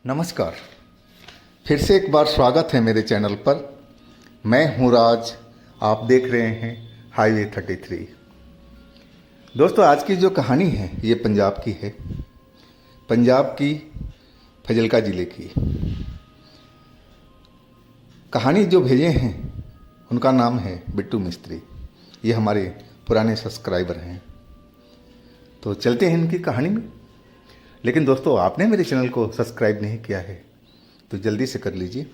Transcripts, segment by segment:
नमस्कार। फिर से एक बार स्वागत है मेरे चैनल पर। मैं हूं राज, आप देख रहे हैं हाईवे 33। दोस्तों, आज की जो कहानी है ये पंजाब की है, पंजाब की फजलका ज़िले की। कहानी जो भेजे हैं उनका नाम है बिट्टू मिस्त्री। ये हमारे पुराने सब्सक्राइबर हैं। तो चलते हैं इनकी कहानी में। लेकिन दोस्तों, आपने मेरे चैनल को सब्सक्राइब नहीं किया है तो जल्दी से कर लीजिए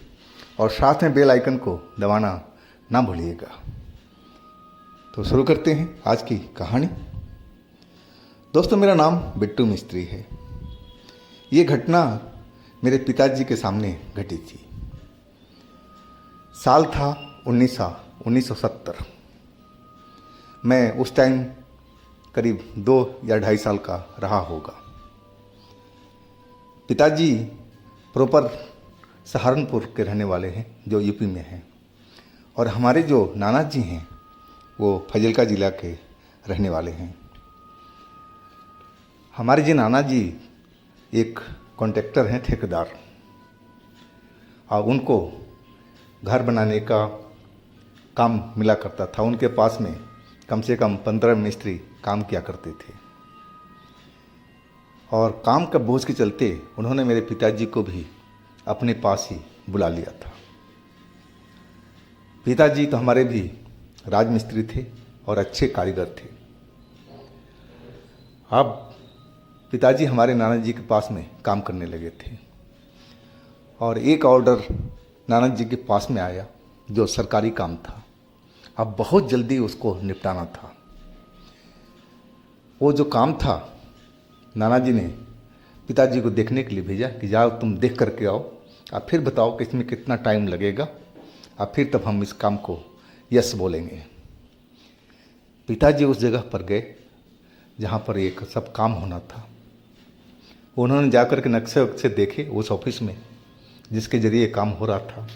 और साथ में बेल आइकन को दबाना ना भूलिएगा। तो शुरू करते हैं आज की कहानी। दोस्तों, मेरा नाम बिट्टू मिस्त्री है। ये घटना मेरे पिताजी के सामने घटी थी। साल था 1970। मैं उस टाइम करीब 2 या 2.5 साल का रहा होगा। पिताजी प्रॉपर सहारनपुर के रहने वाले हैं, जो यूपी में हैं, और हमारे जो नाना जी हैं वो फजलका ज़िला के रहने वाले हैं। हमारे जी नाना जी एक कॉन्ट्रैक्टर हैं, ठेकेदार, और उनको घर बनाने का काम मिला करता था। उनके पास में कम से कम 15 मिस्त्री काम किया करते थे, और काम का बोझ के चलते उन्होंने मेरे पिताजी को भी अपने पास ही बुला लिया था। पिताजी तो हमारे भी राजमिस्त्री थे और अच्छे कारीगर थे। अब पिताजी हमारे नाना जी के पास में काम करने लगे थे, और एक ऑर्डर नाना जी के पास में आया जो सरकारी काम था। अब बहुत जल्दी उसको निपटाना था। वो जो काम था, नाना जी ने पिताजी को देखने के लिए भेजा कि जाओ तुम देख करके आओ, आप फिर बताओ कि इसमें कितना टाइम लगेगा, और फिर तब हम इस काम को यस बोलेंगे। पिताजी उस जगह पर गए जहाँ पर एक सब काम होना था। उन्होंने जाकर के नक्शे वक्शे देखे उस ऑफिस में जिसके ज़रिए काम हो रहा था।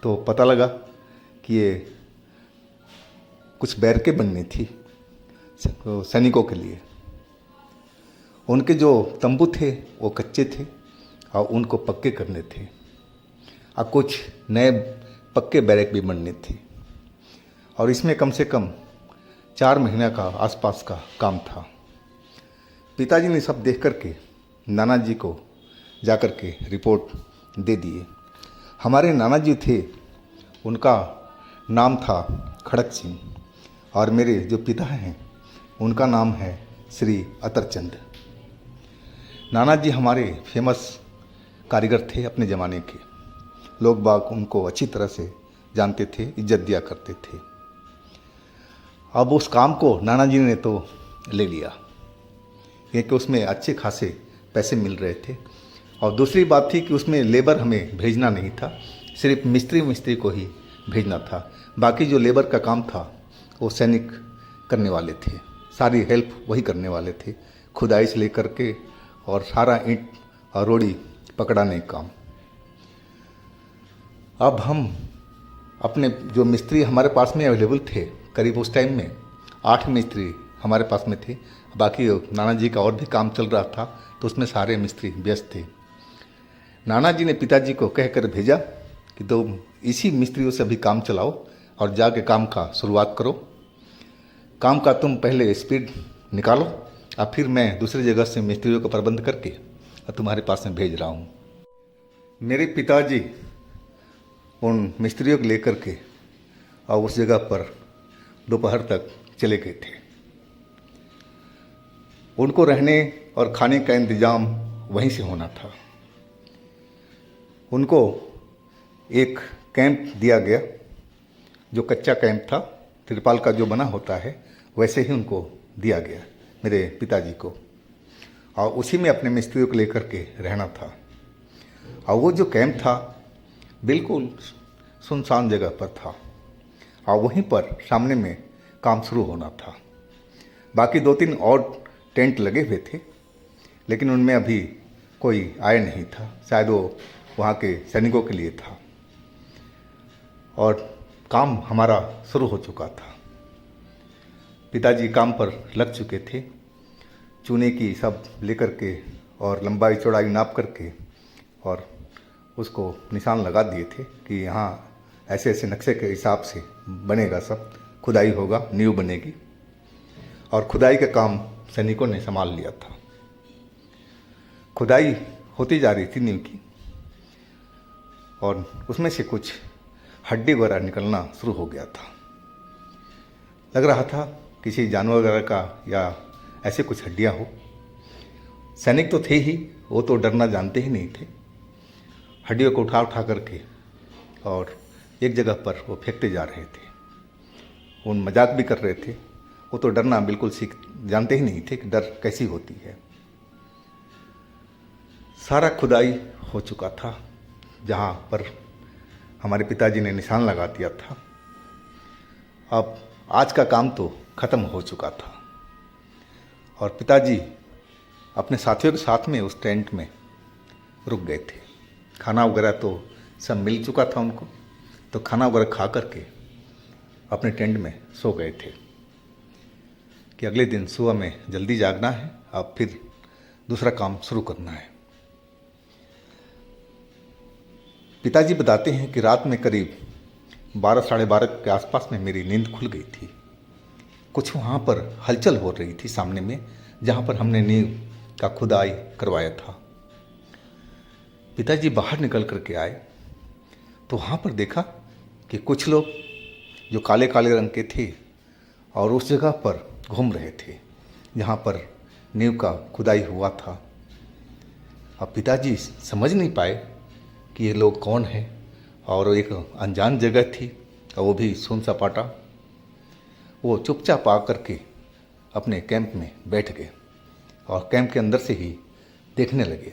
तो पता लगा कि ये कुछ बैरकें बननी थी सैनिकों के लिए। उनके जो तंबू थे वो कच्चे थे और उनको पक्के करने थे, और कुछ नए पक्के बैरक भी बनने थे, और इसमें कम से कम 4 महीने का आसपास का काम था। पिताजी ने सब देख करके नाना जी को जाकर के रिपोर्ट दे दिए। हमारे नाना जी थे, उनका नाम था खड़क सिंह, और मेरे जो पिता हैं उनका नाम है श्री अतरचंद। नाना जी हमारे फेमस कारीगर थे अपने ज़माने के। लोग बाग उनको अच्छी तरह से जानते थे, इज्जत दिया करते थे। अब उस काम को नाना जी ने तो ले लिया क्योंकि उसमें अच्छे खासे पैसे मिल रहे थे, और दूसरी बात थी कि उसमें लेबर हमें भेजना नहीं था, सिर्फ मिस्त्री को ही भेजना था। बाकी जो लेबर का काम था वो सैनिक करने वाले थे, सारी हेल्प वही करने वाले थे, खुदाई से लेकर के और सारा ईंट और रोड़ी पकड़ाने का काम। अब हम अपने जो मिस्त्री हमारे पास में अवेलेबल थे, करीब उस टाइम में 8 मिस्त्री हमारे पास में थे। बाकी नाना जी का और भी काम चल रहा था, तो उसमें सारे मिस्त्री व्यस्त थे। नाना जी ने पिताजी को कहकर भेजा कि तुम इसी मिस्त्रियों से अभी काम चलाओ और जाके काम का शुरुआत करो। काम का तुम पहले स्पीड निकालो, और फिर मैं दूसरी जगह से मिस्त्रियों का प्रबंध करके और तुम्हारे पास में भेज रहा हूँ। मेरे पिताजी उन मिस्त्रियों को लेकर के और उस जगह पर दोपहर तक चले गए थे। उनको रहने और खाने का इंतज़ाम वहीं से होना था। उनको एक कैंप दिया गया, जो कच्चा कैंप था, तिरपाल का जो बना होता है वैसे ही उनको दिया गया मेरे पिताजी को, और उसी में अपने मिस्त्रियों को लेकर के रहना था। और वो जो कैंप था बिल्कुल सुनसान जगह पर था, और वहीं पर सामने में काम शुरू होना था। बाकी 2-3 और टेंट लगे हुए थे, लेकिन उनमें अभी कोई आया नहीं था, शायद वो वहाँ के सैनिकों के लिए था, और काम हमारा शुरू हो चुका था। पिताजी काम पर लग चुके थे, चूने की सब लेकर के और लंबाई चौड़ाई नाप करके और उसको निशान लगा दिए थे कि यहाँ ऐसे ऐसे नक्शे के हिसाब से बनेगा, सब खुदाई होगा, नींव बनेगी। और खुदाई का काम सैनिकों ने संभाल लिया था। खुदाई होती जा रही थी नींव की, और उसमें से कुछ हड्डी वगैरह निकलना शुरू हो गया था। लग रहा था किसी जानवर वगैरह का या ऐसे कुछ हड्डियां हो। सैनिक तो थे ही, वो तो डरना जानते ही नहीं थे। हड्डियों को उठा उठा करके और एक जगह पर वो फेंकते जा रहे थे। उन मजाक भी कर रहे थे। वो तो डरना बिल्कुल जानते ही नहीं थे कि डर कैसी होती है। सारा खुदाई हो चुका था, जहाँ पर हमारे पिताजी ने निशान लगा दिया था। अब आज का काम तो ख़त्म हो चुका था, और पिताजी अपने साथियों के साथ में उस टेंट में रुक गए थे। खाना वगैरह तो सब मिल चुका था उनको, तो खाना वगैरह खा करके अपने टेंट में सो गए थे कि अगले दिन सुबह में जल्दी जागना है, अब फिर दूसरा काम शुरू करना है। पिताजी बताते हैं कि रात में करीब 12 साढ़े 12 के आसपास में मेरी नींद खुल गई थी। कुछ वहाँ पर हलचल हो रही थी सामने में, जहाँ पर हमने नींव का खुदाई करवाया था। पिताजी बाहर निकल करके आए तो वहाँ पर देखा कि कुछ लोग जो काले काले रंग के थे और उस जगह पर घूम रहे थे जहाँ पर नींव का खुदाई हुआ था। अब पिताजी समझ नहीं पाए कि ये लोग कौन हैं, और एक अनजान जगह थी और वो भी सुन सपाटा। वो चुपचाप आ करके अपने कैंप में बैठ गए और कैंप के अंदर से ही देखने लगे।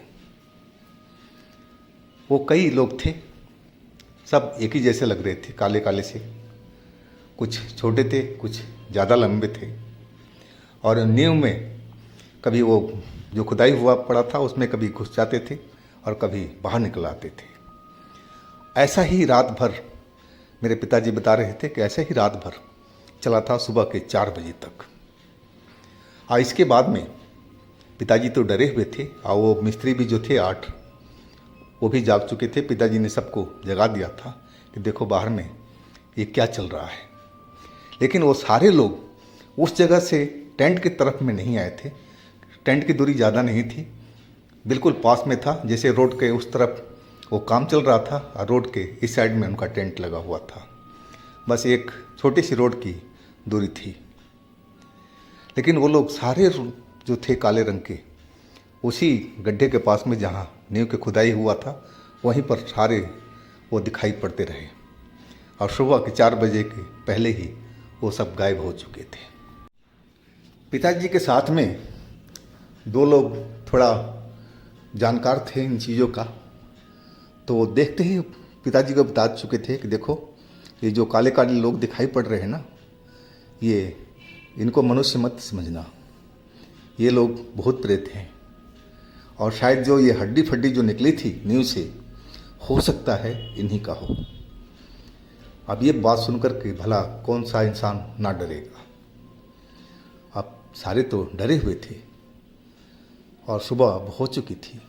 वो कई लोग थे, सब एक ही जैसे लग रहे थे, काले काले से। कुछ छोटे थे, कुछ ज़्यादा लंबे थे, और नींव में कभी वो जो खुदाई हुआ पड़ा था उसमें कभी घुस जाते थे और कभी बाहर निकल आते थे। ऐसा ही रात भर मेरे पिताजी बता रहे थे कि ऐसा ही रात भर चला था, सुबह के 4 बजे तक। और इसके बाद में पिताजी तो डरे हुए थे, और वो मिस्त्री भी जो थे 8, वो भी जाग चुके थे। पिताजी ने सबको जगा दिया था कि देखो बाहर में ये क्या चल रहा है। लेकिन वो सारे लोग उस जगह से टेंट की तरफ में नहीं आए थे। टेंट की दूरी ज़्यादा नहीं थी, बिल्कुल पास में था। जैसे रोड के उस तरफ वो काम चल रहा था और रोड के इस साइड में उनका टेंट लगा हुआ था। बस एक छोटी सी रोड की दूरी थी। लेकिन वो लोग सारे जो थे काले रंग के, उसी गड्ढे के पास में जहाँ नींव के खुदाई हुआ था, वहीं पर सारे वो दिखाई पड़ते रहे। और सुबह के 4 बजे के पहले ही वो सब गायब हो चुके थे। पिताजी के साथ में 2 लोग थोड़ा जानकार थे इन चीज़ों का, तो वो देखते ही पिताजी को बता चुके थे कि देखो ये जो काले काले लोग दिखाई पड़ रहे हैं ना, ये इनको मनुष्य मत समझना, ये लोग भूत प्रेत हैं। और शायद जो ये हड्डी फड्डी जो निकली थी नींव से, हो सकता है इन्हीं का हो। अब ये बात सुनकर के भला कौन सा इंसान ना डरेगा। अब सारे तो डरे हुए थे और सुबह हो चुकी थी।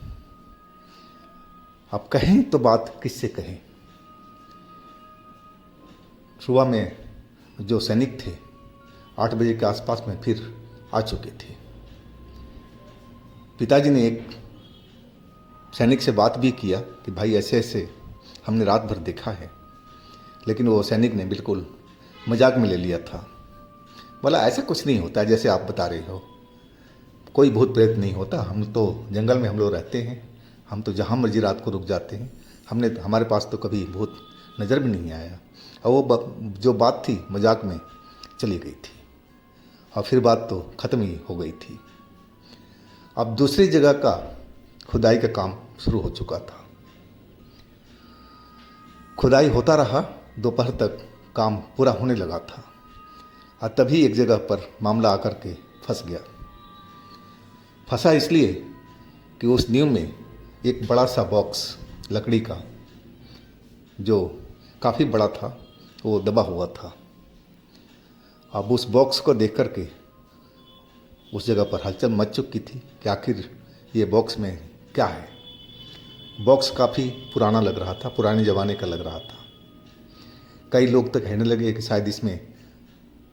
अब कहें तो बात किससे कहें। सुबह में जो सैनिक थे 8 बजे के आसपास में फिर आ चुके थे। पिताजी ने एक सैनिक से बात भी किया कि भाई ऐसे ऐसे हमने रात भर देखा है, लेकिन वो सैनिक ने बिल्कुल मजाक में ले लिया था। बोला ऐसा कुछ नहीं होता जैसे आप बता रहे हो, कोई भूत प्रेत नहीं होता, हम तो जंगल में हम लोग रहते हैं, हम तो जहाँ मर्जी रात को रुक जाते हैं, हमारे पास तो कभी भूत नज़र भी नहीं आया। और वो जो बात थी मजाक में चली गई थी, और फिर बात तो ख़त्म ही हो गई थी। अब दूसरी जगह का खुदाई का काम शुरू हो चुका था। खुदाई होता रहा, दोपहर तक काम पूरा होने लगा था, और तभी एक जगह पर मामला आकर के फंस गया। फंसा इसलिए कि उस नींव में एक बड़ा सा बॉक्स लकड़ी का, जो काफ़ी बड़ा था, वो दबा हुआ था। अब उस बॉक्स को देख कर के उस जगह पर हलचल मच चुकी थी कि आखिर ये बॉक्स में क्या है। बॉक्स काफ़ी पुराना लग रहा था, पुराने ज़माने का लग रहा था। कई लोग तो कहने लगे कि शायद इसमें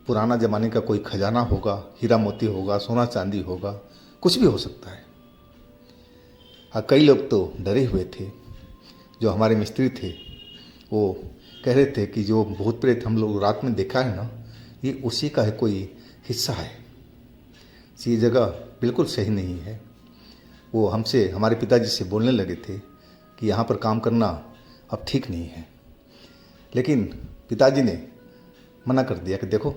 पुराना ज़माने का कोई खजाना होगा, हीरा मोती होगा, सोना चांदी होगा, कुछ भी हो सकता है। हाँ, कई लोग तो डरे हुए थे। जो हमारे मिस्त्री थे वो कह रहे थे कि जो भूत प्रेत हम लोग रात में देखा है ना, ये उसी का है कोई हिस्सा है। ये जगह बिल्कुल सही नहीं है। वो हमसे, हमारे पिताजी से बोलने लगे थे कि यहाँ पर काम करना अब ठीक नहीं है। लेकिन पिताजी ने मना कर दिया कि देखो,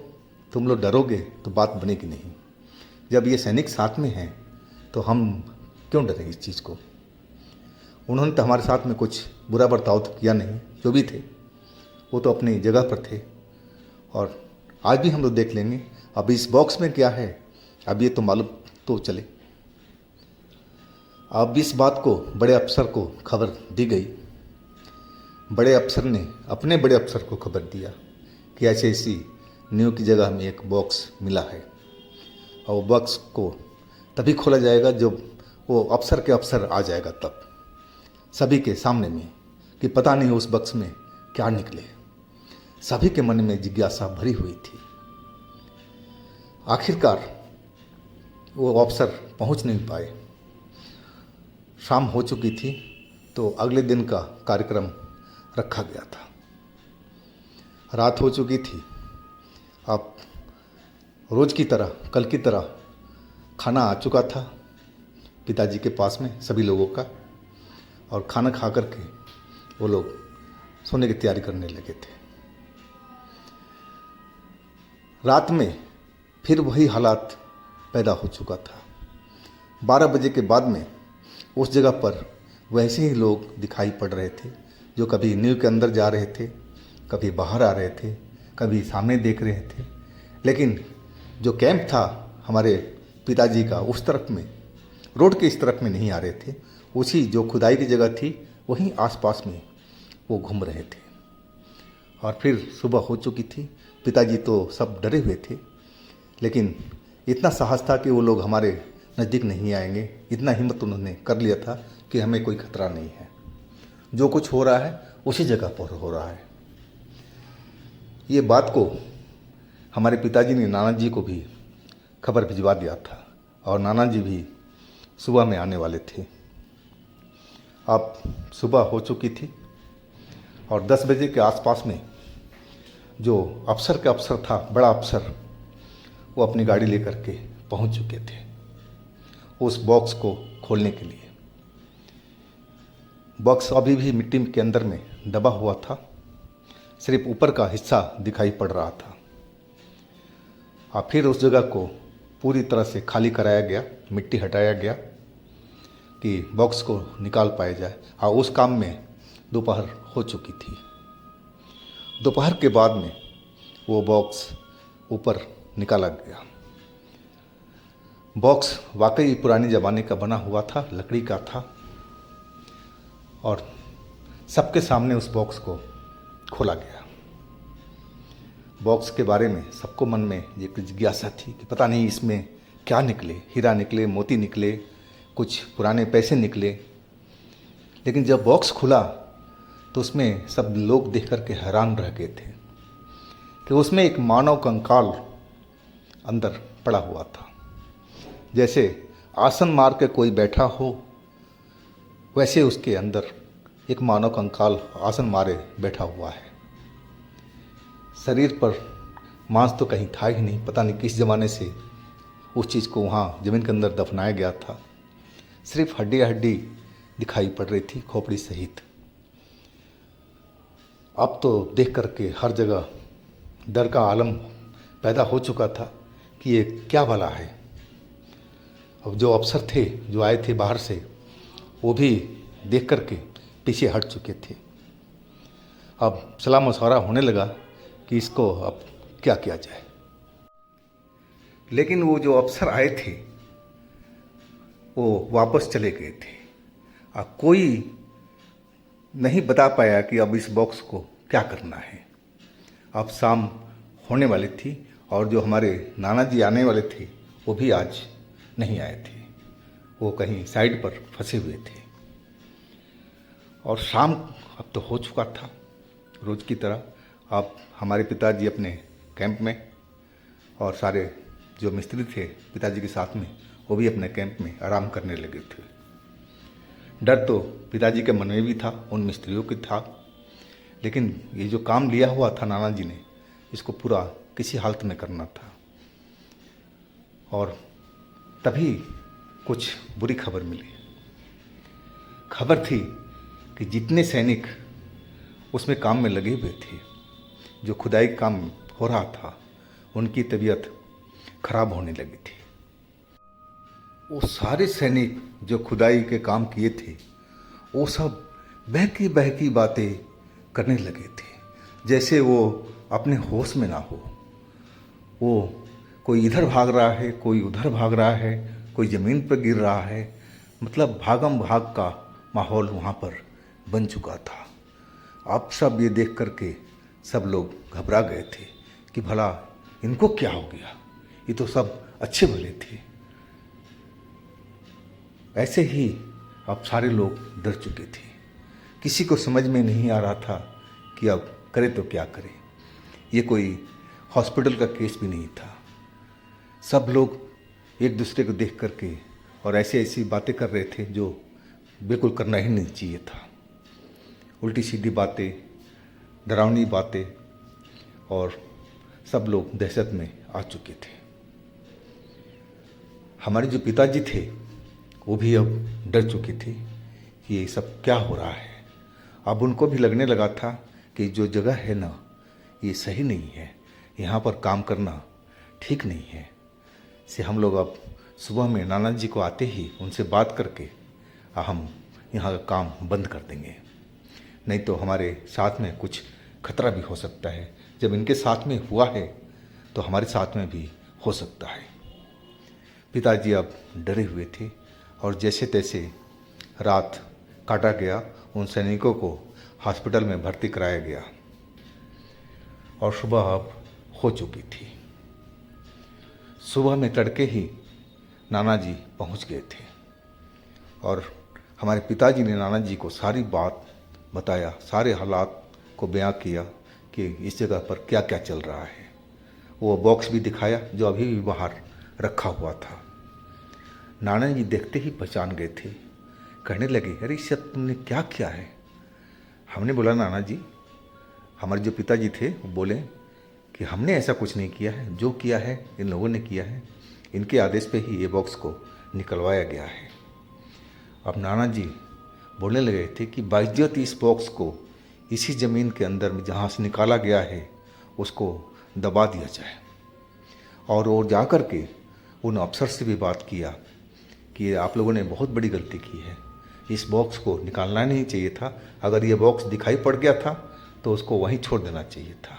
तुम लोग डरोगे तो बात बनेगी नहीं। जब ये सैनिक साथ में हैं तो हम क्यों डरें इस चीज़ को। उन्होंने तो हमारे साथ में कुछ बुरा बर्ताव तो किया नहीं, जो भी थे वो तो अपनी जगह पर थे। और आज भी हम लोग देख लेंगे। अब इस बॉक्स में क्या है अब ये तो मालूम तो चले। अब इस बात को बड़े अफसर को खबर दी गई। बड़े अफसर ने अपने बड़े अफसर को खबर दिया कि ऐसे ऐसी न्यू की जगह हमें एक बॉक्स मिला है, और वो बॉक्स को तभी खोला जाएगा जब वो अफसर के अफसर आ जाएगा, तब सभी के सामने में कि पता नहीं उस बॉक्स में क्या निकले। सभी के मन में जिज्ञासा भरी हुई थी। आखिरकार वो अफसर पहुंच नहीं पाए। शाम हो चुकी थी तो अगले दिन का कार्यक्रम रखा गया था। रात हो चुकी थी। अब रोज़ की तरह, कल की तरह खाना आ चुका था पिताजी के पास में सभी लोगों का, और खाना खा कर के वो लोग सोने की तैयारी करने लगे थे। रात में फिर वही हालात पैदा हो चुका था। 12 बजे के बाद में उस जगह पर वैसे ही लोग दिखाई पड़ रहे थे, जो कभी नींव के अंदर जा रहे थे, कभी बाहर आ रहे थे, कभी सामने देख रहे थे। लेकिन जो कैंप था हमारे पिताजी का, उस तरफ में, रोड के इस तरफ में नहीं आ रहे थे। उसी जो खुदाई की जगह थी वहीं आसपास में वो घूम रहे थे। और फिर सुबह हो चुकी थी। पिताजी तो सब डरे हुए थे, लेकिन इतना साहस था कि वो लोग हमारे नज़दीक नहीं आएंगे। इतना हिम्मत उन्होंने कर लिया था कि हमें कोई खतरा नहीं है, जो कुछ हो रहा है उसी जगह पर हो रहा है। ये बात को हमारे पिताजी ने नाना जी को भी खबर भिजवा दिया था, और नाना जी भी सुबह में आने वाले थे। अब सुबह हो चुकी थी और 10 बजे के आसपास में जो अफसर का अफसर था, बड़ा अफसर, वो अपनी गाड़ी लेकर के पहुंच चुके थे उस बॉक्स को खोलने के लिए। बॉक्स अभी भी मिट्टी के अंदर में दबा हुआ था, सिर्फ ऊपर का हिस्सा दिखाई पड़ रहा था। और फिर उस जगह को पूरी तरह से खाली कराया गया, मिट्टी हटाया गया कि बॉक्स को निकाल पाया जाए। और उस काम में दोपहर हो चुकी थी। दोपहर के बाद में वो बॉक्स ऊपर निकाला गया। बॉक्स वाकई पुराने ज़माने का बना हुआ था, लकड़ी का था, और सबके सामने उस बॉक्स को खोला गया। बॉक्स के बारे में सबको मन में एक जिज्ञासा थी कि पता नहीं इसमें क्या निकले, हीरा निकले, मोती निकले, कुछ पुराने पैसे निकले। लेकिन जब बॉक्स खुला तो उसमें सब लोग देख कर के हैरान रह गए थे कि उसमें एक मानव कंकाल अंदर पड़ा हुआ था। जैसे आसन मार के कोई बैठा हो, वैसे उसके अंदर एक मानव कंकाल आसन मारे बैठा हुआ है। शरीर पर मांस तो कहीं था ही नहीं। पता नहीं किस ज़माने से उस चीज़ को वहाँ ज़मीन के अंदर दफनाया गया था। सिर्फ हड्डी दिखाई पड़ रही थी, खोपड़ी सहित। अब तो देख करके हर जगह डर का आलम पैदा हो चुका था कि ये क्या भला है। अब जो अफसर थे, जो आए थे बाहर से, वो भी देख करके पीछे हट चुके थे। अब सलाह मशवरा होने लगा कि इसको अब क्या किया जाए। लेकिन वो जो अफसर आए थे वो वापस चले गए थे। अब कोई नहीं बता पाया कि अब इस बॉक्स को क्या करना है। अब शाम होने वाली थी और जो हमारे नाना जी आने वाले थे वो भी आज नहीं आए थे। वो कहीं साइड पर फंसे हुए थे। और शाम अब तो हो चुका था रोज़ की तरह। अब हमारे पिताजी अपने कैंप में और सारे जो मिस्त्री थे पिताजी के साथ में वो भी अपने कैंप में आराम करने लगे थे। डर तो पिताजी के मन में भी था, उन मिस्त्रियों की था, लेकिन ये जो काम लिया हुआ था नाना जी ने, इसको पूरा किसी हालत में करना था। और तभी कुछ बुरी खबर मिली। खबर थी कि जितने सैनिक उसमें काम में लगे हुए थे, जो खुदाई का काम हो रहा था, उनकी तबीयत खराब होने लगी थी। वो सारे सैनिक जो खुदाई के काम किए थे वो सब बहकी बहकी बातें करने लगे थे, जैसे वो अपने होश में ना हो। वो कोई इधर भाग रहा है, कोई उधर भाग रहा है, कोई ज़मीन पर गिर रहा है। मतलब भागम भाग का माहौल वहाँ पर बन चुका था। अब सब ये देख करके सब लोग घबरा गए थे कि भला इनको क्या हो गया, ये तो सब अच्छे भले थे। ऐसे ही अब सारे लोग डर चुके थे। किसी को समझ में नहीं आ रहा था कि अब करे तो क्या करे। ये कोई हॉस्पिटल का केस भी नहीं था। सब लोग एक दूसरे को देख करके और ऐसी ऐसी बातें कर रहे थे जो बिल्कुल करना ही नहीं चाहिए था। उल्टी सीधी बातें, डरावनी बातें, और सब लोग दहशत में आ चुके थे। हमारे जो पिताजी थे वो भी अब डर चुके थे कि ये सब क्या हो रहा है। अब उनको भी लगने लगा था कि जो जगह है ना, ये सही नहीं है, यहाँ पर काम करना ठीक नहीं है। से हम लोग अब सुबह में नाना जी को आते ही उनसे बात करके हम यहाँ का काम बंद कर देंगे, नहीं तो हमारे साथ में कुछ खतरा भी हो सकता है। जब इनके साथ में हुआ है तो हमारे साथ में भी हो सकता है। पिताजी अब डरे हुए थे और जैसे तैसे रात काटा गया। उन सैनिकों को हॉस्पिटल में भर्ती कराया गया और सुबह अब हो चुकी थी। सुबह में तड़के ही नाना जी पहुंच गए थे और हमारे पिताजी ने नाना जी को सारी बात बताया, सारे हालात को बयां किया कि इस जगह पर क्या क्या चल रहा है। वो बॉक्स भी दिखाया जो अभी भी बाहर रखा हुआ था। नाना जी देखते ही पहचान गए थे, कहने लगे, अरे सब तुमने क्या किया है। हमने बोला, नाना जी, हमारे जो पिताजी थे वो बोले कि हमने ऐसा कुछ नहीं किया है, जो किया है इन लोगों ने किया है, इनके आदेश पे ही ये बॉक्स को निकलवाया गया है। अब नाना जी बोलने लगे थे कि बाइज्जत इस बॉक्स को इसी ज़मीन के अंदर में जहाँ से निकाला गया है उसको दबा दिया जाए। और वो जा कर के उन अफसर से भी बात किया कि आप लोगों ने बहुत बड़ी गलती की है, इस बॉक्स को निकालना नहीं चाहिए था। अगर ये बॉक्स दिखाई पड़ गया था तो उसको वहीं छोड़ देना चाहिए था।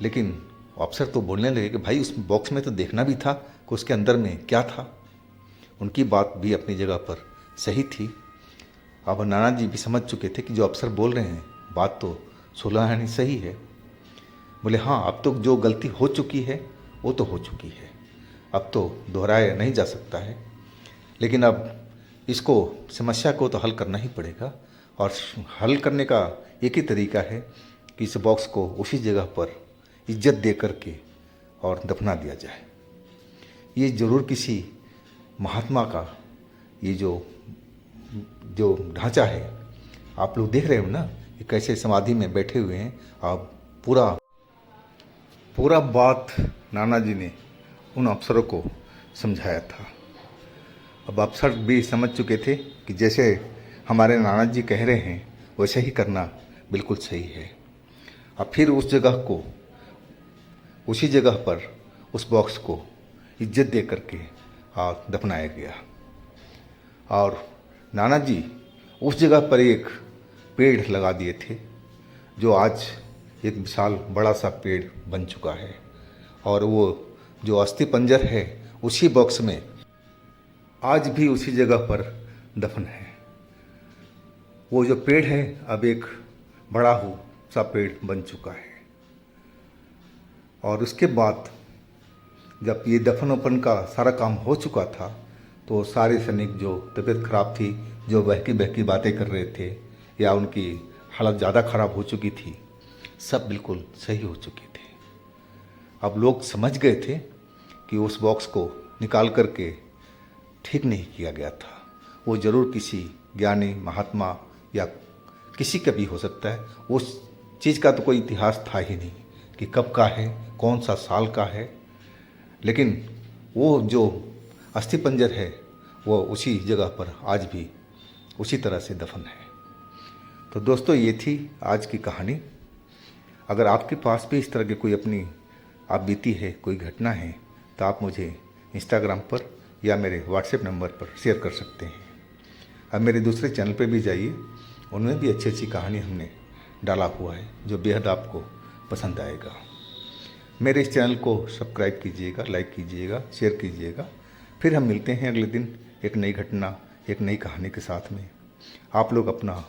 लेकिन अफसर तो बोलने लगे कि भाई उस बॉक्स में तो देखना भी था कि उसके अंदर में क्या था। उनकी बात भी अपनी जगह पर सही थी। अब नाना जी भी समझ चुके थे कि जो अफसर बोल रहे हैं बात तो सुलह सही है। बोले, हाँ, अब तो जो गलती हो चुकी है वो तो हो चुकी है, अब तो दोहराया नहीं जा सकता है। लेकिन अब इसको समस्या को तो हल करना ही पड़ेगा और हल करने का एक ही तरीका है कि इस बॉक्स को उसी जगह पर इज्जत दे करके और दफना दिया जाए। ये ज़रूर किसी महात्मा का ये जो ढांचा है, आप लोग देख रहे हो ना कि कैसे समाधि में बैठे हुए हैं। अब पूरा बात नाना जी ने उन अफसरों को समझाया था। अब अफसर भी समझ चुके थे कि जैसे हमारे नाना जी कह रहे हैं वैसे ही करना बिल्कुल सही है। अब फिर उस जगह को, उसी जगह पर उस बॉक्स को इज्जत दे करके दफनाया गया। और नाना जी उस जगह पर एक पेड़ लगा दिए थे जो आज एक विशाल बड़ा सा पेड़ बन चुका है। और वो जो अस्थि पंजर है उसी बॉक्स में आज भी उसी जगह पर दफन है। वो जो पेड़ है अब एक बड़ा सा पेड़ बन चुका है। और उसके बाद जब ये दफन वफन का सारा काम हो चुका था तो सारे सैनिक जो तबीयत खराब थी, जो बहकी बहकी बातें कर रहे थे, या उनकी हालत ज़्यादा ख़राब हो चुकी थी, सब बिल्कुल सही हो चुके थे। अब लोग समझ गए थे कि उस बॉक्स को निकाल करके ठीक नहीं किया गया था। वो ज़रूर किसी ज्ञानी महात्मा या किसी का भी हो सकता है। उस चीज़ का तो कोई इतिहास था ही नहीं कि कब का है, कौन सा साल का है, लेकिन वो जो अस्थिपंजर है वो उसी जगह पर आज भी उसी तरह से दफन है। तो दोस्तों, ये थी आज की कहानी। अगर आपके पास भी इस तरह की कोई अपनी आप बीती है, कोई घटना है, तो आप मुझे इंस्टाग्राम पर या मेरे व्हाट्सएप नंबर पर शेयर कर सकते हैं। अब मेरे दूसरे चैनल पे भी जाइए, उनमें भी अच्छी अच्छी कहानी हमने डाला हुआ है जो बेहद आपको पसंद आएगा। मेरे इस चैनल को सब्सक्राइब कीजिएगा, लाइक कीजिएगा, शेयर कीजिएगा। फिर हम मिलते हैं अगले दिन एक नई घटना, एक नई कहानी के साथ में। आप लोग अपना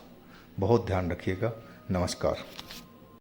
बहुत ध्यान रखिएगा। नमस्कार।